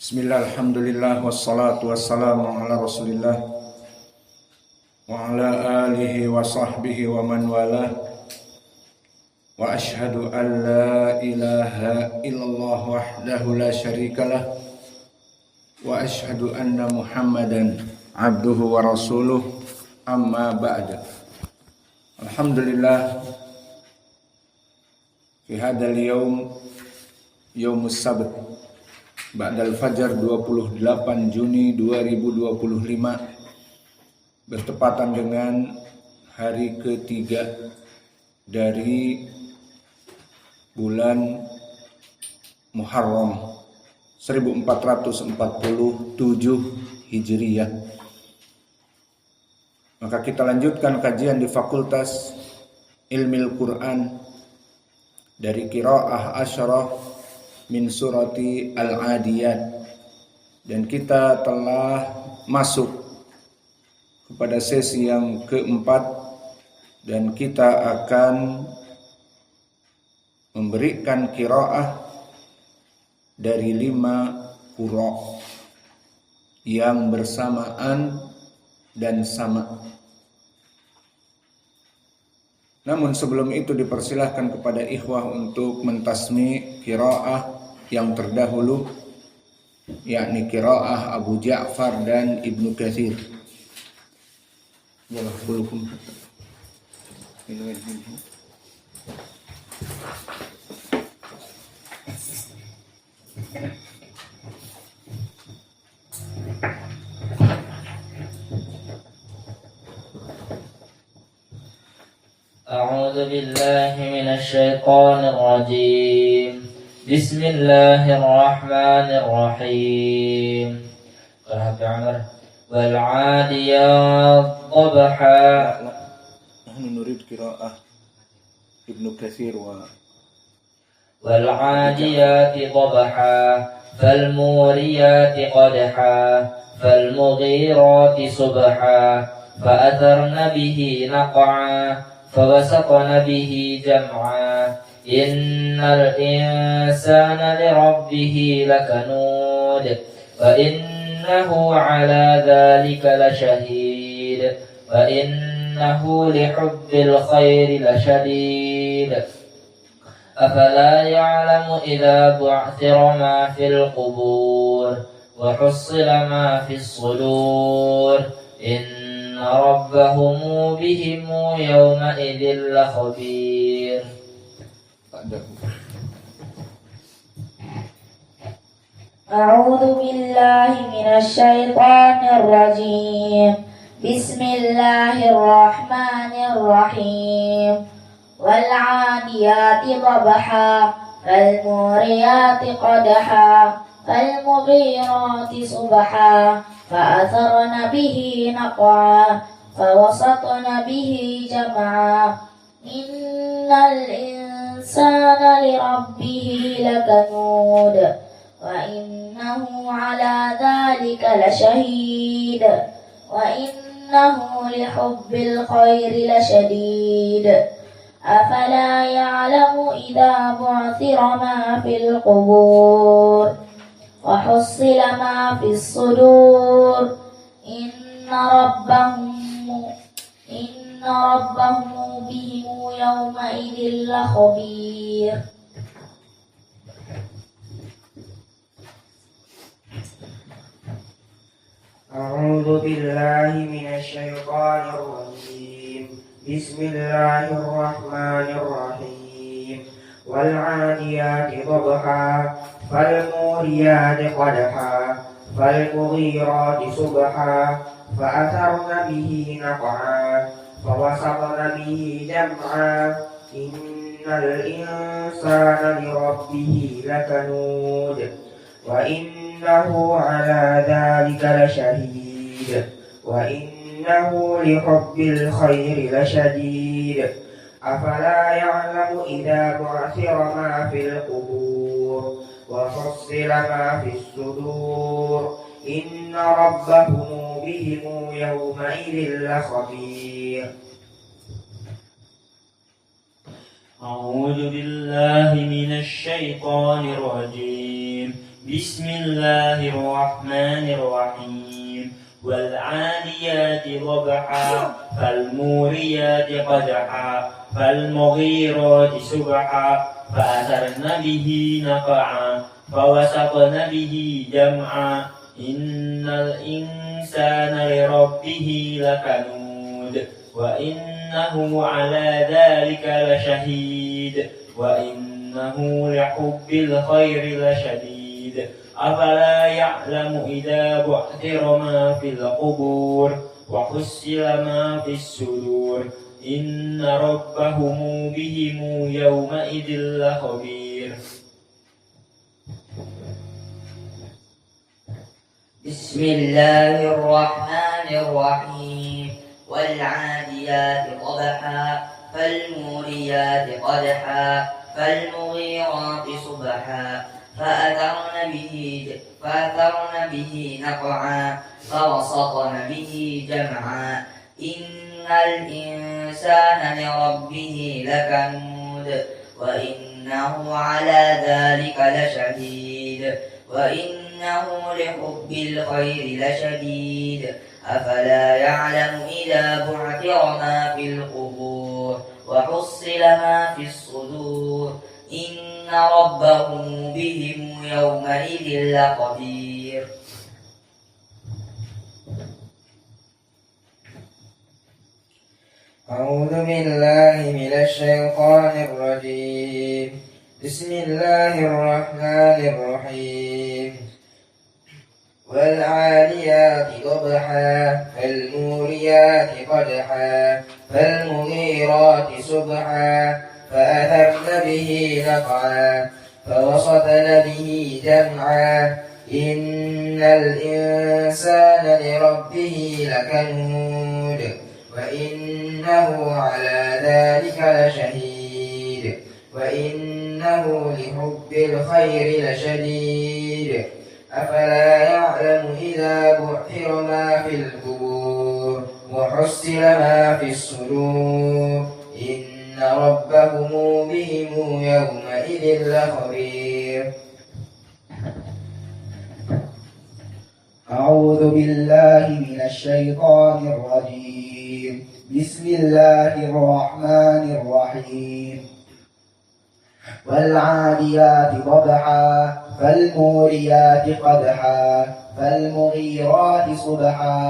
Bismillah, alhamdulillah, wassalatu wassalamu ala rasulillah wa ala alihi wa sahbihi wa man wala wa ashhadu an la ilaha illallah wahdahu la syarikalah wa ashhadu anna muhammadan abduhu wa rasuluh amma ba'da. Alhamdulillah, fi hadal yawm, yawmus sabt, Ba'dal Fajar 28 Juni 2025 bertepatan dengan hari ketiga dari bulan Muharram 1447 Hijriyah. Maka kita lanjutkan kajian di Fakultas Ilmil Quran dari Qiraah Asyarah min surati Al-Adiyat, dan kita telah masuk kepada sesi yang keempat, dan kita akan memberikan qiraah dari 5 qura yang bersamaan dan sama. Namun sebelum itu dipersilahkan kepada ikhwah untuk mentasmi qiraah yang terdahulu, yakni qiraah Abu Ja'far dan Ibnu Katsir. Yalah bulukum. أعوذ بالله من الشيطان الرجيم. بسم الله الرحمن الرحيم. والعاديات ضبحا. نحن نريد قراءة ابن كثير والعاديات ضبحا فالموريات قدحا فالمغيرات صبحا فأثرن به نقعا فوسطن به جمعا إن الإنسان لربه لكنود وإنه على ذلك لشهيد وإنه لحب الخير لشديد أفلا يعلم إذا بعثر ما في القبور وحصل ما في الصدور إن ربهم بهم يومئذ لخبير. أعوذ بالله من الشيطان الرجيم. بسم الله الرحمن الرحيم. والعاديات ضبحا فالموريات قدحا فالمغيرات صبحا فأثرن به نقعا فوسطن به جمعا إن الإنسان لربه لكنود وإنه على ذلك لشهيد وإنه لحب الخير لشديد أفلا يعلم إذا بعثر ما في القبور وحصل ما في الصدور إن ربهم بهم يومئذ لخبير. أعوذ بالله من الشيطان الرجيم. بسم الله الرحمن الرحيم. والعاديات ضبحا فالموريات قدحا فالمغيرات صبحا فأثرن به نقعا فوسطن به جمعا إن الإنسان لربه لكنود وإنه على ذلك لشهيد وإنه لحب الخير لشديد أفلا يعلم إذا بعثر ما في القبور وحصل ما في الصدور إن ربهم بهم يومئذ لخبير. أعوذ بالله من الشيطان الرجيم. بسم الله الرحمن الرحيم والعاديات ضبحا فالموريات قدحا فالمغيرات سبحا فأثرن به نقعا فوسطن به جمعا إن الإنسان لربه لكنود وإنه على ذلك لشهيد وإنه لحب الخير لشديد أفلا يعلم إذا بعثر ما في القبور وحصل ما في الصدور إن ربهم بهم يومئذ لخبير. بسم الله الرحمن الرحيم والعاديات ضبحا فالموريات قدحا فالمغيرات صبحا فأثرن به نقعا فوسطن به جمعا إن الإنسان لربه لكنود وإنه على ذلك لشهيد وإنه لحب الخير لشديد أفلا يعلم إذا بعثر ما في القبور وحصل ما في الصدور إن ربهم بهم يومئذ لخبير. أعوذ بالله من الشيطان الرجيم. بسم الله الرحمن الرحيم والعاديات ضبحا فالموريات قدحا فالمغيرات صبحا فأثرن به نقعا فوسطن به جمعا إن الإنسان لربه لكنود وإنه على ذلك لشهيد وإنه لحب الخير لشديد أفلا يعلم إذا بعثر ما في القبور وحصل ما في الصدور إن ربهم بهم يومئذ لخبير. أعوذ بالله من الشيطان الرجيم. بسم الله الرحمن الرحيم والعاديات ضبحا فالموريات قدحا فالمغيرات صبحا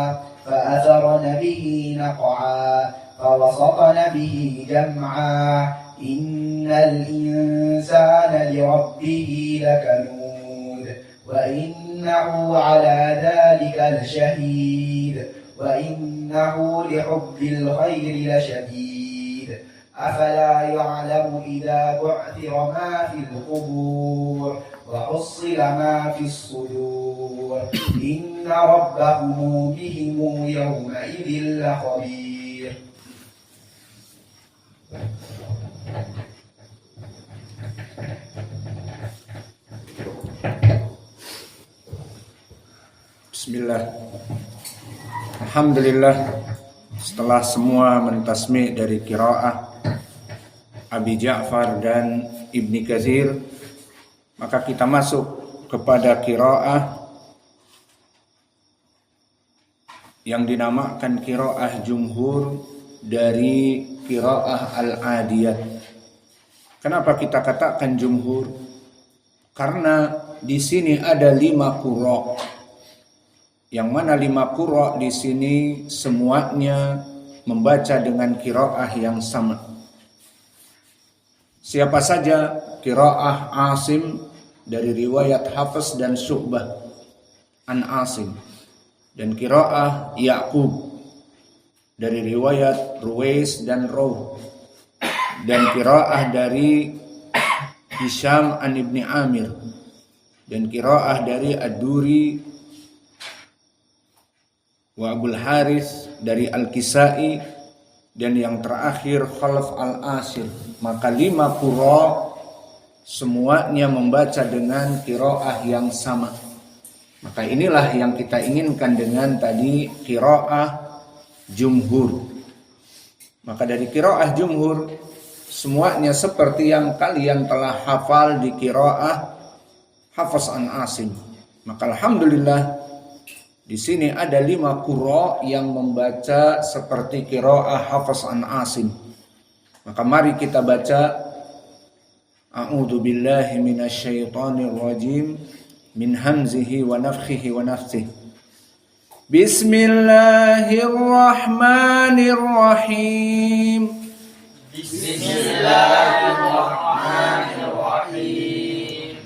فأثرن به نقعا فوسطن به جمعا إن الإنسان لربه لكنود وإنه على ذلك لشهيد وإنه لحب الخير لشديد أفلا يعلم إذا بعثر ما في القبور وحصل ما في الصدور إن ربهم بهم يومئذ لخبير. Bismillah. Alhamdulillah. Setelah semua mentasmi dari qiraah Abi Ja'far dan Ibni Katsir, maka kita masuk kepada qiraah yang dinamakan qiraah jumhur dari qiraah al-adiyat. Kenapa kita katakan jumhur? Karena di sini ada 5 qura'. Yang mana 5 qura' di sini semuanya membaca dengan qiraah yang sama. Siapa saja? Qiraah Asim dari riwayat Hafiz dan Syu'bah an Asim, dan qiraah Ya'qub dari riwayat Ruwais dan Rawh, dan qiraah dari Hisham an Ibni Amir, dan qiraah dari Ad-Duri wa Abul Harith dari Al-Kisai, dan yang terakhir Khalaf al-Asir. Maka 5 qura' semuanya membaca dengan qiraah yang sama. Maka inilah yang kita inginkan dengan tadi qiraah jumhur. Maka dari qiraah jumhur semuanya seperti yang kalian telah hafal di qiraah Hafs an Asim. Maka alhamdulillah di sini ada 5 qurra yang membaca seperti qiraah Hafs an Asim. Maka mari kita baca A'udzu billahi minasyaitonir rajim min hamzihi wa nafthihi wa nafthihi. Bismillahirrahmanirrahim. Bismillahirrahmanirrahim.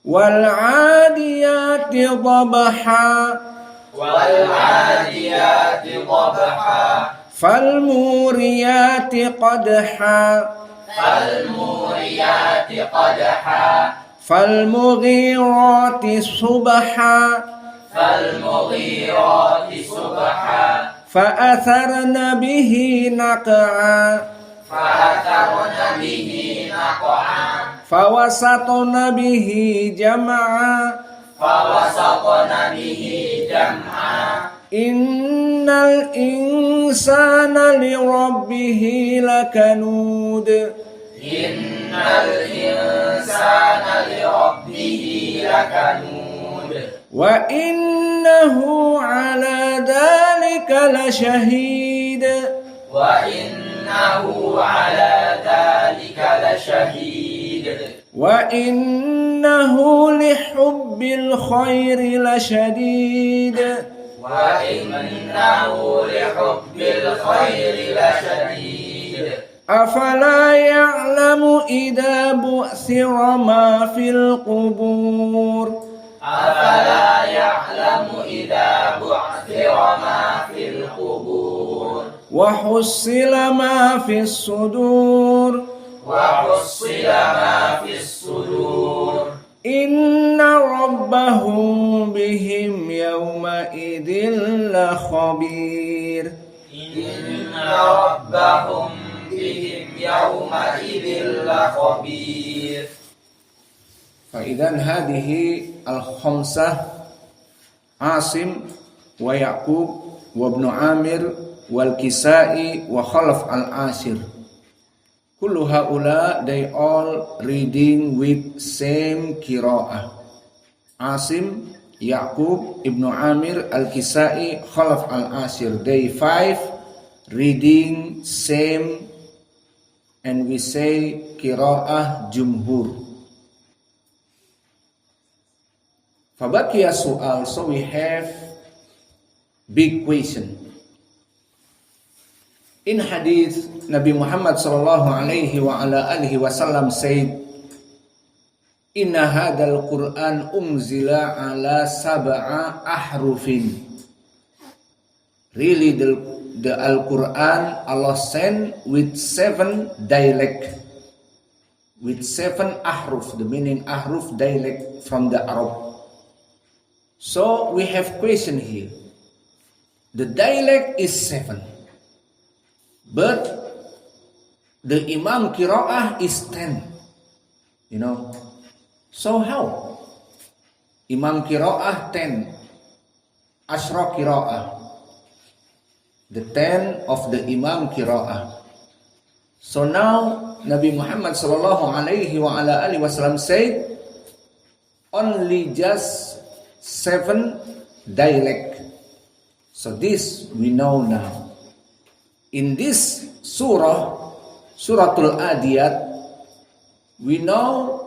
Wal 'adiyati dhabha. Wal 'adiyati dhabha. Fal muriyati qadha. Fal muriyati qadha. Fal mughirati subha. Fal mughirati subha. Fa atharna bihi naq'a. Fa'atharna bihi naq'a. Fa wasatna bihi jam'a. Fawasatna bihi jam'a. Innal insana li rabbihi lakanud. Innal insana li rabbihi lakanud. Wa innahu ala dhalika lashahid. Wa innahu ala dhalika lashahid. Wa innahu lihubbil khairi lashadid. Wa innahu lihubbil khairi lashadid. Afala ya'lamu idza bu'thira ma fil qubur. Afala ya'lamu idza bu'thira ma fil qubur. Wa hussila ma fis sudur. Wa hussila ma fis sudur. Inna rabbahum bihim yawma idil la khabir. Inna rabbahum bihim yawma idil la khabir. Faidan hadhihi al-khamsah Asim wa Ya'qub wa Ibnu Amir wal Kisai wa Khalaf al-Ashir. Kullu haula they all reading with same qiraah. Asim, Ya'qub, Ibnu Amir, Al-Kisai, Khalaf al-Ashir. They 5 reading same, and we say qiraah jumhur. Fabaqiya su'al, so we have big question. In hadith, Nabi Muhammad sallallahu alaihi wa ala alihi wasallam said, Inna hadal Qur'an unzila ala sab'a ahrufin. Really the Al-Quran Allah sent with 7 dialect, with 7 ahruf, the meaning ahruf dialect from the Arab. So we have question here. The dialect is 7. But the Imam Qiraah is 10. You know. So how? Imam Qiraah 10. Ashra Qiraah. The 10 of the Imam Qiraah. So now Nabi Muhammad sallallahu alaihi wa ala alihi wasallam said only just 7 dialect. So this we know now. In this surah, Suratul Adiyat, we know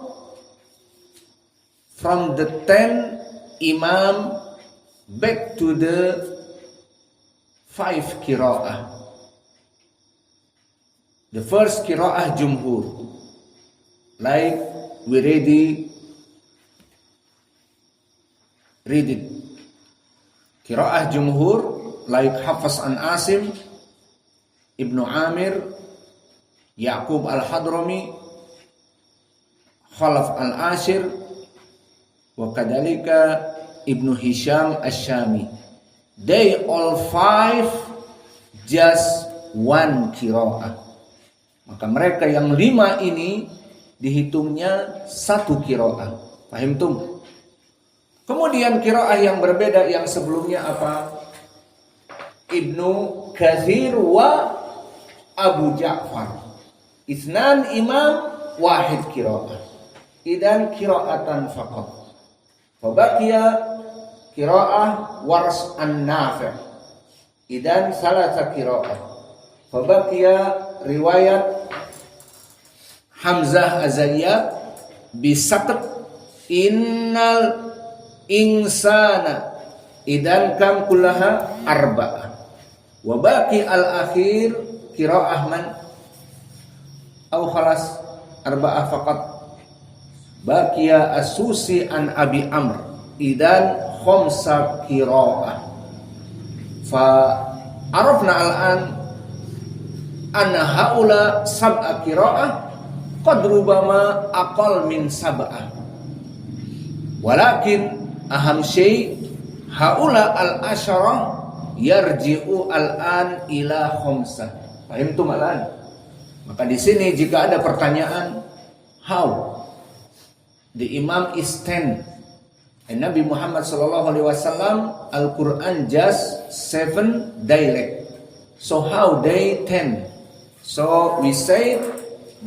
from the 10 Imam back to the 5 Qiraah. The first Qiraah Jumhur, like we read it. Qiraah Jumhur, like Hafs an Asim, Ibnu Amir, Ya'qub al-Hadrami, Khalaf al-Ashir, wa kadalika Ibnu Hisham al-Shami. They all 5 just 1 qiraah. Maka mereka yang 5 ini dihitungnya 1 qiraah. Paham tum? Kemudian qiraah yang berbeda yang sebelumnya apa? Ibnu Katsir wa Abu Ja'far. Isnan imam wahid qiraah. Idan qiraatan faqat. Fabaqiya qiraah Wars an-Nafi'. Idan salasa qiraah. Fabaqiya riwayat Hamzah Azaliyah bisaqat innal insana. Idan kam kullaha arba'ah. Wa baqi al-akhir qiraah man aw khalas arba'ah faqat. Baqiya as-Susi an Abi Amr. Idan khamsa qiraah. Fa arafna al-an anna haula sab'a qiraah qad rubama aqal min sab'ah. Walakin aham syai' haula al-asyarah yarji'u al-an ila khamsah. Fahimtum al-an? Maka di sini jika ada pertanyaan, how the Imam is 10 and Nabi Muhammad sallallahu alaihi wasallam Al-Quran just 7 dialect. So how they 10? So we say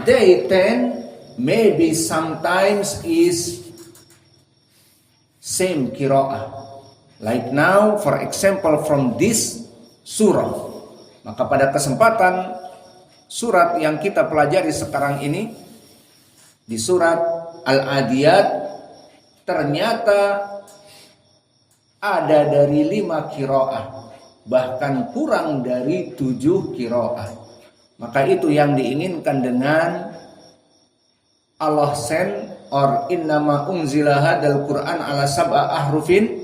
they 10 maybe sometimes is same qiraah. Like now for example from this surah. Maka pada kesempatan surat yang kita pelajari sekarang ini di surat Al-Adiyat ternyata ada dari 5 qiraah, bahkan kurang dari 7 qiraah. Maka itu yang diinginkan dengan Allah send or innama unzila hadal Quran ala sab'a ahrufin.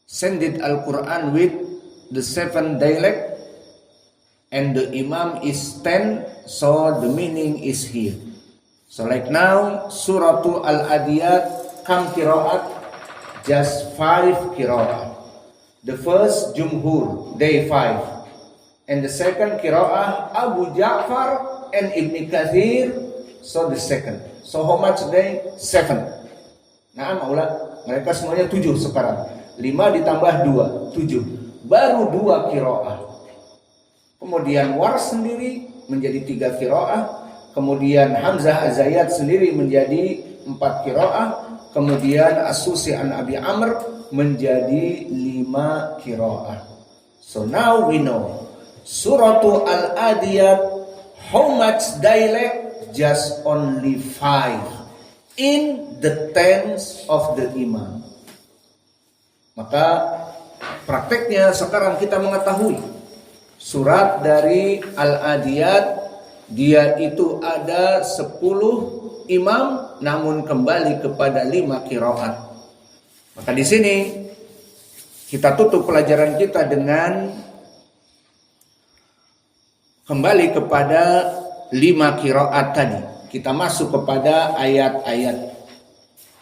Send it Al-Quran with the 7 dialect and the Imam is 10, so the meaning is here. So like now Suratul Al-Adiyat kam qiraat, just 5 qiraat. The first Jumhur, day 5, and the second qiraah Abu Ja'far and Ibn Kathir, so the second. So how much day? 7. Nah, maulah mereka semuanya 7 sekarang. 5 ditambah 2, 7. Baru 2 qiraah. Kemudian Wars sendiri menjadi 3 qiraah. Kemudian Hamzah Az-Zayyat sendiri menjadi 4 qiraah. Kemudian As-Susi an Abi Amr menjadi 5 qiraah. So now we know Suratul Al-Adiyat, how much dialect? Just only 5 in the tense of the Imam. Maka prakteknya sekarang kita mengetahui surat dari Al-Adiyat dia itu ada 10 imam namun kembali kepada 5 qiraat. Maka di sini kita tutup pelajaran kita dengan kembali kepada 5 qiraat tadi. Kita masuk kepada ayat-ayat.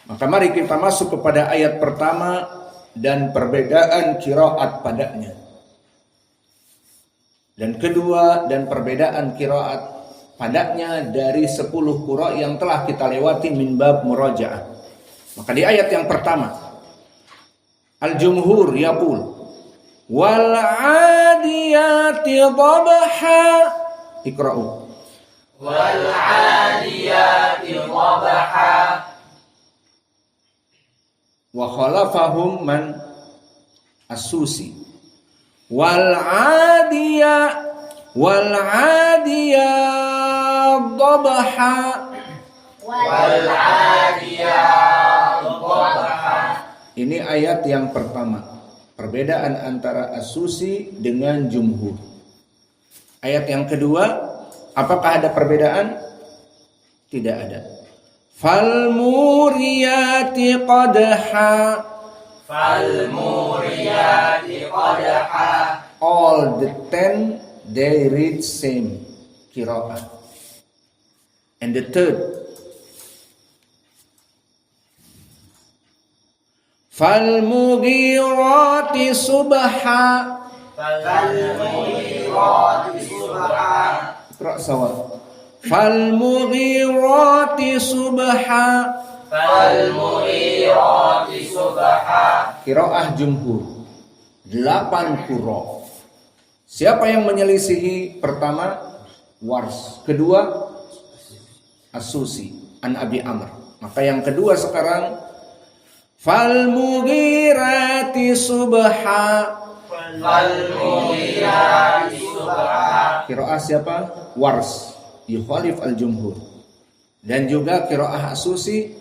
Maka mari kita masuk kepada ayat pertama dan perbedaan qiraat padanya. Dan kedua dan perbedaan qiraat padanya dari 10 qura yang telah kita lewati min bab murajaah. Maka di ayat yang pertama Al-Jumhur yaqul wal 'adiyati dhabha. Iqra'u. Wal 'adiyati dhabha. Wa khalafahum man As-Susi. Wal 'adiyat dhabha. Wal 'adiyat dhabha. Ini ayat yang pertama. Perbedaan antara As-Susi dengan Jumhur. Ayat yang kedua, apakah ada perbedaan? Tidak ada. Fal muriyati qadha. Fal muriyati qadha. All the 10 they read same qiraah. And the third, fal mughirati subha. Fal mughirati subha. Iqra' sawa. Fal mughirati subha. Fal mughirati subha. Qiraah Jumhur 8 qura. Siapa yang menyelisihi? Pertama Wars, kedua As-Susi an Abi Amr. Maka yang kedua sekarang Falmughirati subha. Falmughirati subha. Qiraah siapa? Wars, yukhalif al-jumhur. Dan juga qiraah As-Susi,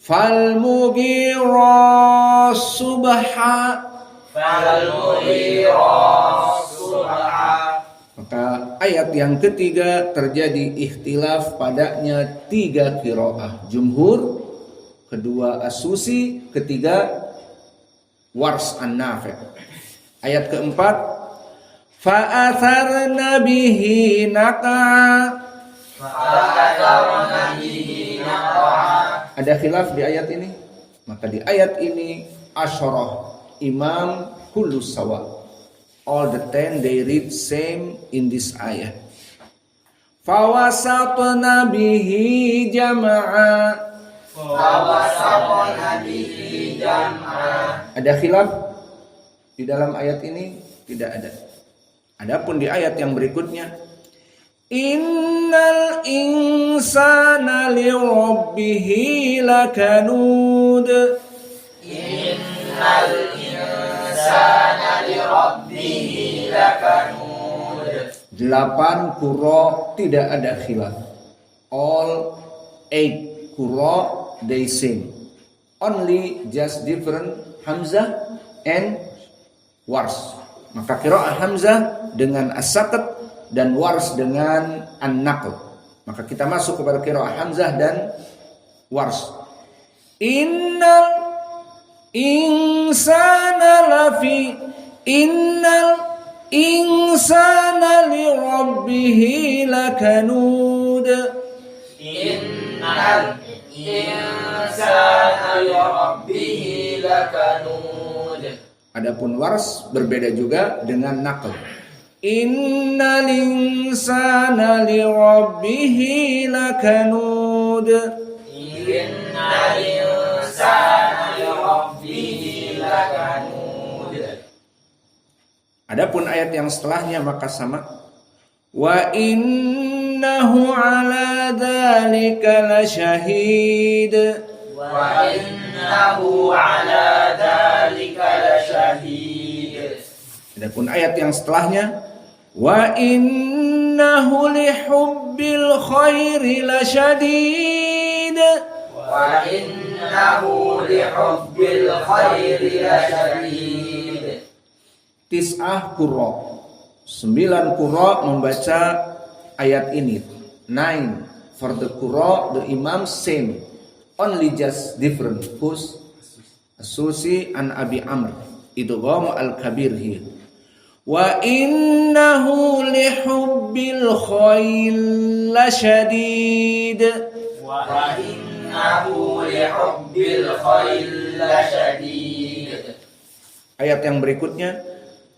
falmughirati subha. Falmughirati subha. Maka ayat yang ketiga terjadi ikhtilaf padanya 3 qiraah. Jumhur, kedua As-Susi, ketiga Wars an-Nafi'. Ayat keempat, fa'atharna bihi naq'a. Fa'atharna bihi naq'a. Ada khilaf di ayat ini. Maka di ayat ini asyarah imam kullu sawa. All the 10 they read same in this ayat. Fawasatna bihi jama'a. Fawasatna bihi jam'a. Ada khilaf di dalam ayat ini? Tidak ada. Adapun di ayat yang berikutnya, innal insana lirabbihi lakanud. Innal insana lirabbihi lakanud. 8 qurra tidak ada khilaf. All 8 qurra they sing. Only just different Hamzah and Wars. Maka qiraah Hamzah dengan as-saqat dan Wars dengan an-naql. Maka kita masuk kepada qiraah Hamzah dan Wars. Innal insana lirabbihi lakanud. Innal insana lirabbihi lakanud. Adapun Wars berbeda juga dengan naql. Innal insana lirabbihi lakanud. Innal insana lirabbihi lakanud. Adapun ayat yang setelahnya maka sama. Wa innahu ala dzalika lasyahid. Wa innahu ala dzalika lasyahid. Adapun ayat yang setelahnya, wa innahu lihubbil khairi lasyadid. Wa innahu lihubbil khairi lasyadid. Tis'ah qurra. 9 qurra membaca ayat ini. 9 for the qurra, the imam same. Only just different. Who's As-Susi an Abi Amr. Idgham al-kabir here. Wa innahu lihubbil khair lasyadid. Wa innahu lihubbil khair lasyadid. Ayat yang berikutnya,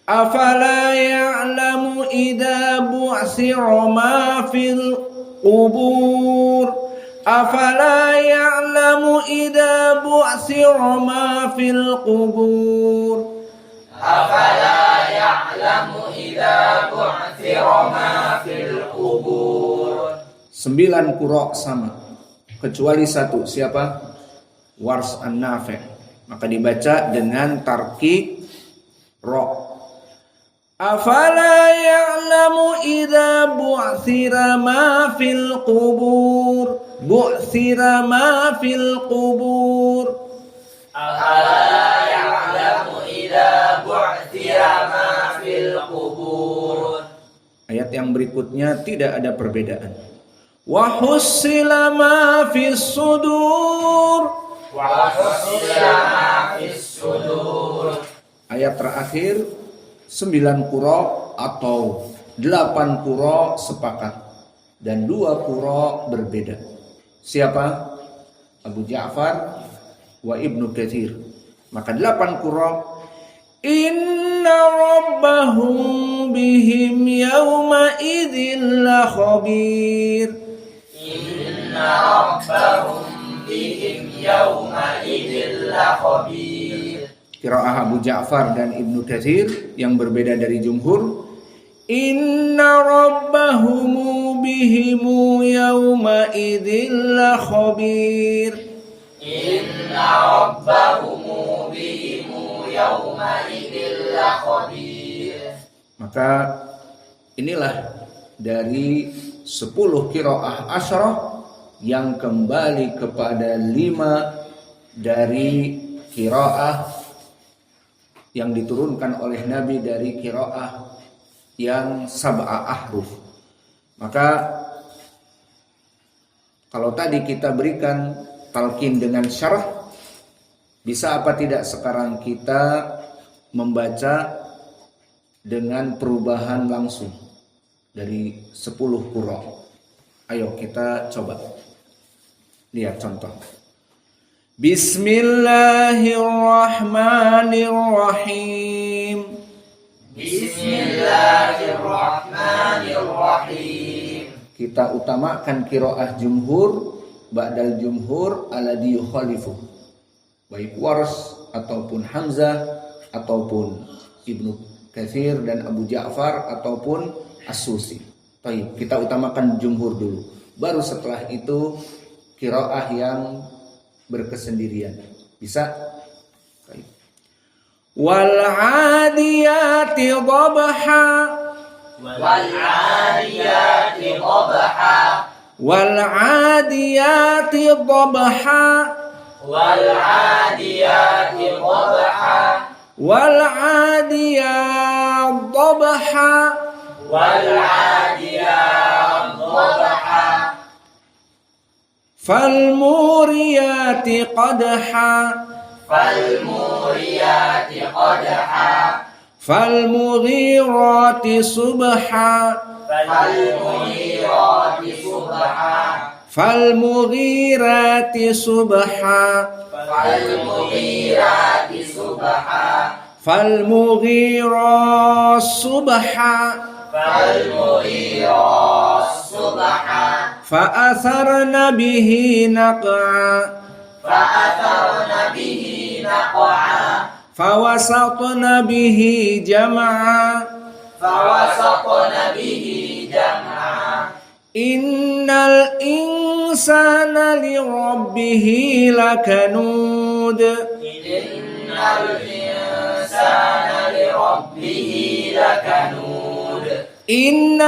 afala ya'lamu idza bu'thira ma fil qubur. Afala ya'lamu idza bu'thira ma fil qubur. Afala ya'lamu idza bu'thira ma fil qubur. 9 qurra sama, kecuali 1. Siapa? Wars an-Nafi'. Maka dibaca dengan tarqiq ra. Afala ya'lamu idza bu'thira ma fil qubur. Bu'thira ma fil qubur. Afala ya'lamu idza bu'thira ma fil qubur. Ayat yang berikutnya tidak ada perbedaan. Wa hussila ma fis sudur. Wa husila ma fis sudur. Ayat terakhir 9 qurra atau 8 qurra sepakat dan 2 qurra berbeda. Siapa? Abu Ja'far wa Ibnu Katsir. Maka 8 qurra, inna rabbahum bihim yawma idzin la khabir. Inna rabbahum bihim yawma idzin la khabir. Qiraah Abu Ja'far dan Ibnu Katsir yang berbeda dari jumhur. Inna rabbahum bihimu yawma idzin la khabir. Inna rabbahum يومئذ لخبير. Maka inilah dari 10 qiraah asyarah yang kembali kepada 5 dari qiraah yang diturunkan oleh Nabi dari qiraah yang sab'a ahruf. Maka kalau tadi kita berikan talqin dengan syarah, bisa apa tidak sekarang kita membaca dengan perubahan langsung dari 10 qiraah. Ayo kita coba. Lihat contoh. Bismillahirrahmanirrahim. Bismillahirrahmanirrahim. Kita utamakan qiraah jumhur, ba'dal jumhur alladhi yukhalifu. Baik Wars ataupun Hamzah ataupun Ibnu Katsir dan Abu Ja'far ataupun As-Susi. Baik, kita utamakan jumhur dulu. Baru setelah itu qiraah yang berkesendirian. Bisa? Baik. Wal 'adiyati dhabha. والعاديات ضبحا والعاديات ضبحا والعاديات ضبحا والعاديات ضبحا والعاديات ضبحا فالموريات قدحا فالموريات قدحا فالمغيرات صبحا فالمغيرات صبحا فالمغيرات صبحا فالمغيرات صبحا فالمغيرات صبحا فالمغيرات صبحا فأثرن به نقعا فأثرن به نقعا فوسطن به جمعا فوسطن به جمعا إن الإنسان لربه لكنود إن الإنسان لربه لكنود إن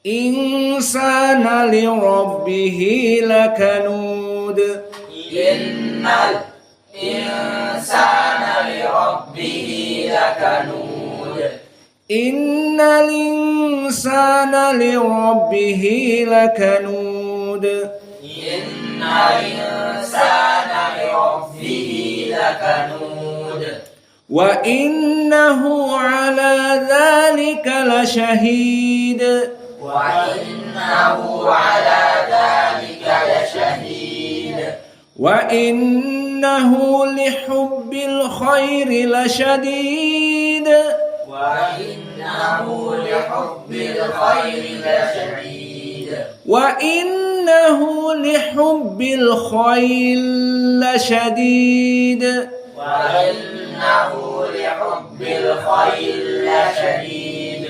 الإنسان لربه لكنود إن الإنسان لربه لكنود إن الإنسان لربه لكنود إن الإنسان لربه لكنود وإنه على ذلك لشهيد وإنه على ذلك لشهيد وإنه لحب الخير لشديد وإنه لحب الخير لشديد وإنه لحب الخير لشديد وإنه لحب الخير لشديد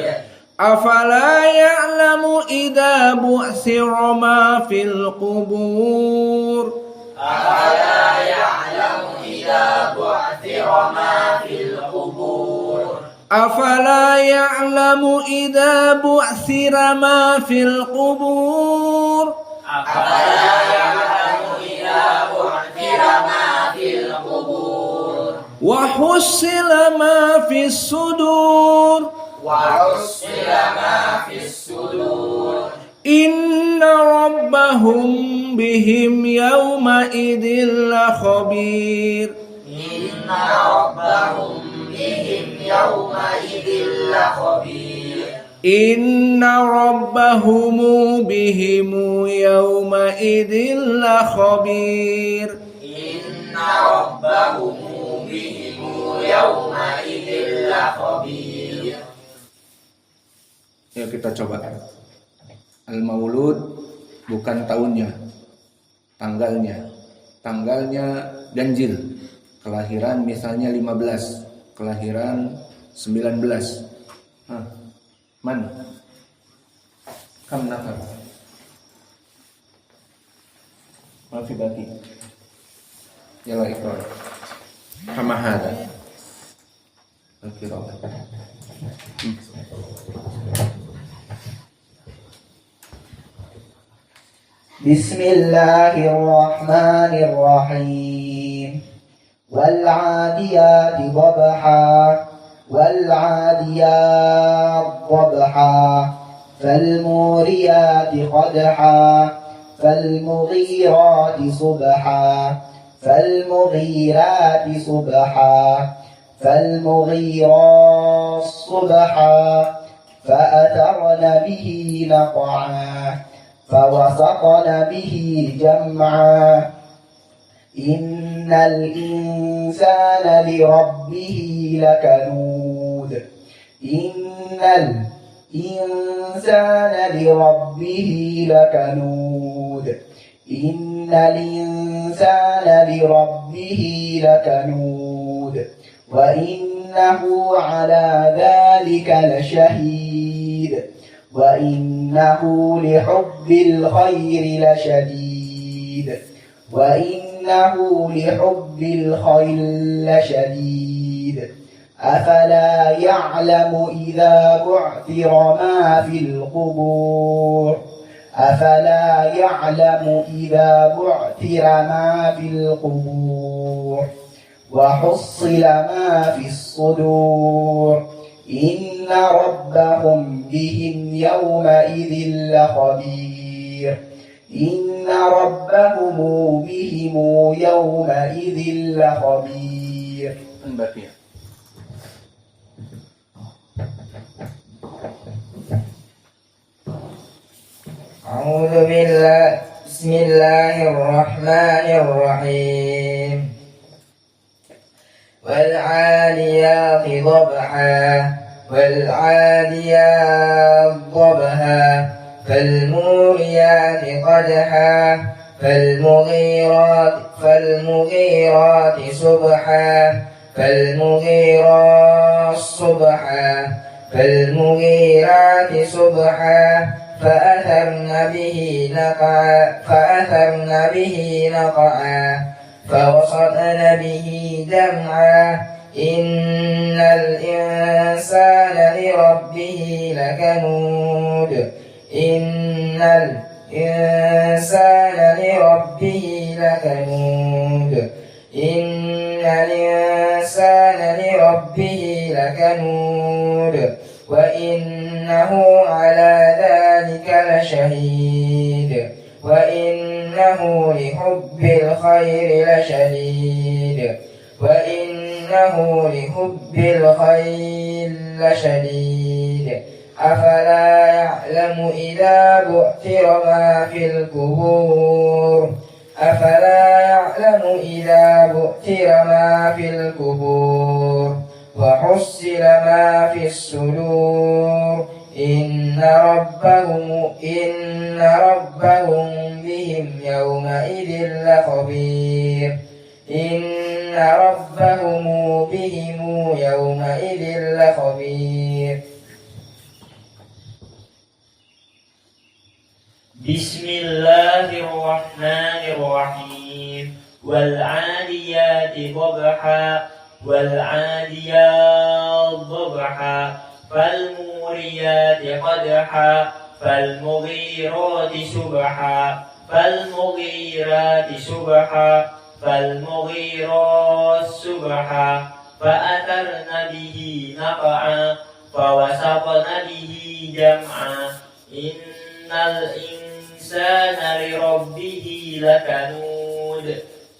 أفلا يعلم إذا بعثر ما في القبور أفلا يعلم إذا بعثر ما في القبور أفلا يعلم إذا بعثر ما في القبور أفلا يعلم إذا بعثر ما في القبور وحصل ما في الصدور وحصل ما في الصدور إن ربهم بهم يومئذ لخبير إن ربهم بهم يومئذ لخبير إن ربهم بهم يومئذ لخبير إن ربهم بهم يومئذ لخبير. Yuk kita coba. Al-Maulud bukan tahunnya, tanggalnya. Tanggalnya ganjil. Kelahiran misalnya 15, kelahiran 19. Man? Kam nafar? Mafi baki. Yalla ikrar. kama hada. بسم الله الرحمن الرحيم والعاديات ضبحا والعاديات ضبحا فالموريات قدحا فالمغيرات صبحا فالمغيرات صبحا فالمغيرات صبحا فأثرن به نقعا فوسطن به جمعا إن الإنسان لربه لكنود إن الإنسان لربه لكنود إن الإنسان لربه لكنود وإنه على ذلك لشهيد وإنه لحب الخير لشديد وإنه لحب الخير لشديد أفلا يعلم إذا بعثر ما في القبور أفلا يعلم إذا بعثر ما في القبور وحصل ما في الصدور إن ربهم بهم يومئذ لخبير إن ربهم بهم يومئذ لخبير. أعوذ بالله بسم الله الرحمن الرحيم والعاليات ضبحا والعاديات ضبحا فالموريات قدحا فالمغيرات صبحا فالمغيرات صبحا فالمغيرات صبحا فأثرن به نقعا فوسطن به جمعا إن الإنسان لربه لكنود إن الإنسان لربه لكنود إن الإنسان لربه لكنود وإنه على ذلك لشهيد وإنه لحب الخير لشديد وإنه لحب الخير لشديد أفلا يعلم إذا بعثر ما في القبور أفلا يعلم إذا بعثر ما في القبور وحصل ما في الصدور إن ربهم بهم يومئذ لخبير إن ربهم بهم يومئذ لخبير. بسم الله الرحمن الرحيم والعاديات ضبحا والعاديات ضبحا فالموريات قدحا فالمغيرات صبحا فالمغيرات صبحا فالمغيرات صبحا فأثرن به نقعا فوسطن به جمعا إن الإنسان لربه لكنود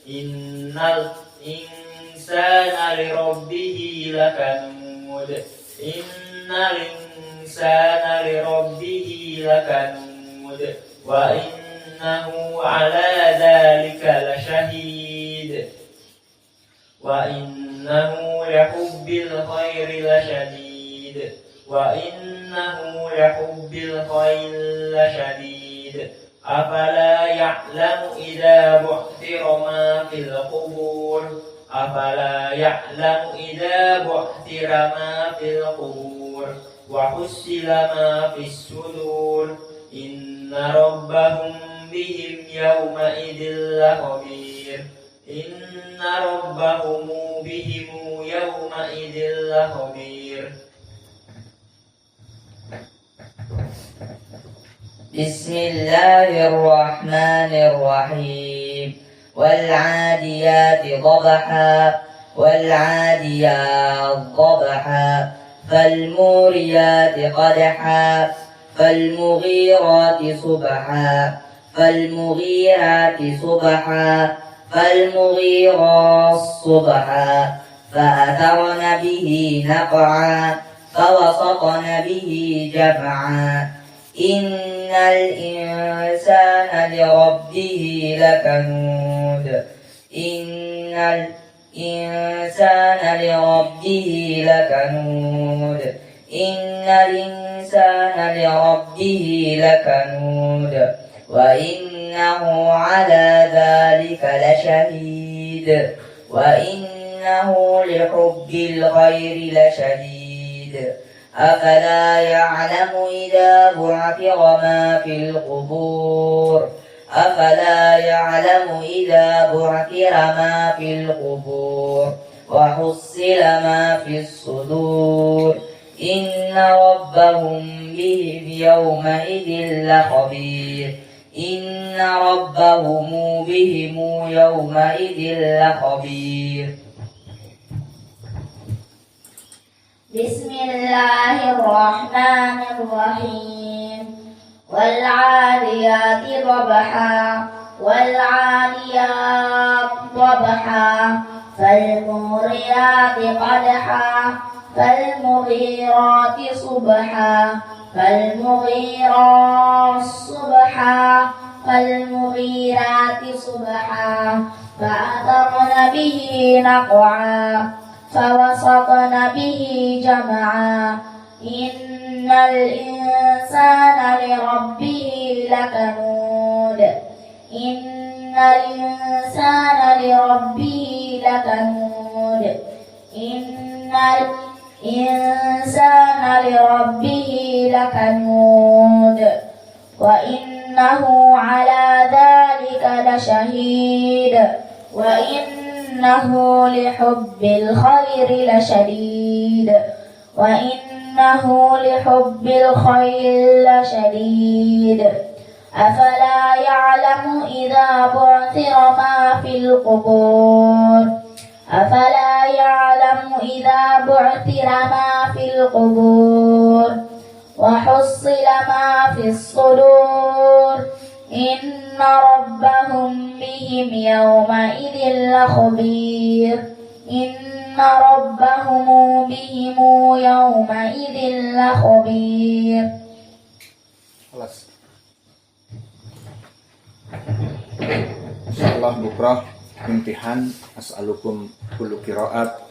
إن الإنسان لربه لكنود إن الإنسان لربه لكنود وإنه على ذلك لشهيد وإنه لحب الخير لشديد وإنه لحب الخير لشديد أفلا يعلم إذا بعثر ما في القبور أفلا يعلم إذا بعثر ما في القبور وحصل ما في الصدور إن ربهم بهم يومئذ لخبير إن ربهم بهم يومئذ لخبير. بسم الله الرحمن الرحيم. والعاديات ضبحا والعاديات ضبحا فالموريات قدحا فالمغيرات صبحا فالمغيرات صبحا فالمغيرات صبحا فأثرن به نقعا فوسطن به جمعا إن الإنسان لربه لكنود إن الإنسان لربه لكنود إن الإنسان لربه لكنود وإنه على ذلك لشهيد وإنه لحب الخير لشديد أفلا يعلم إذا بعثر ما في القبور أفلا يعلم إذا بعثر ما في القبور وحصل ما في الصدور إن ربهم بهم يومئذ لخبير إن ربهم بهم يومئذ لخبير. بسم الله الرحمن الرحيم. والعاديات ضبحا والعاديات ضبحا فالموريات قدحا فالمغيرات صبحا فالمغيرات صبحا فالمغيرات صبحا فأثرن به نقعا فوسطن به جمعا إن الإنسان لربه لكنود إن الإنسان لربه لكنود إن الإنسان لربه لكنود وإنه على ذلك لشهيد وإنه لحب الخير لشديد وإنه لحب الخير لشديد أفلا يعلم إذا بعثر ما في القبور أفلا يعلم إذا بعثر ما في القبور وحصل ما في الصدور إن ربهم بهم يومئذ لخبير إن ربهم بهم يومئذ لخبير. Insyaallah bukrah imtihan as'alukum kullu qiraat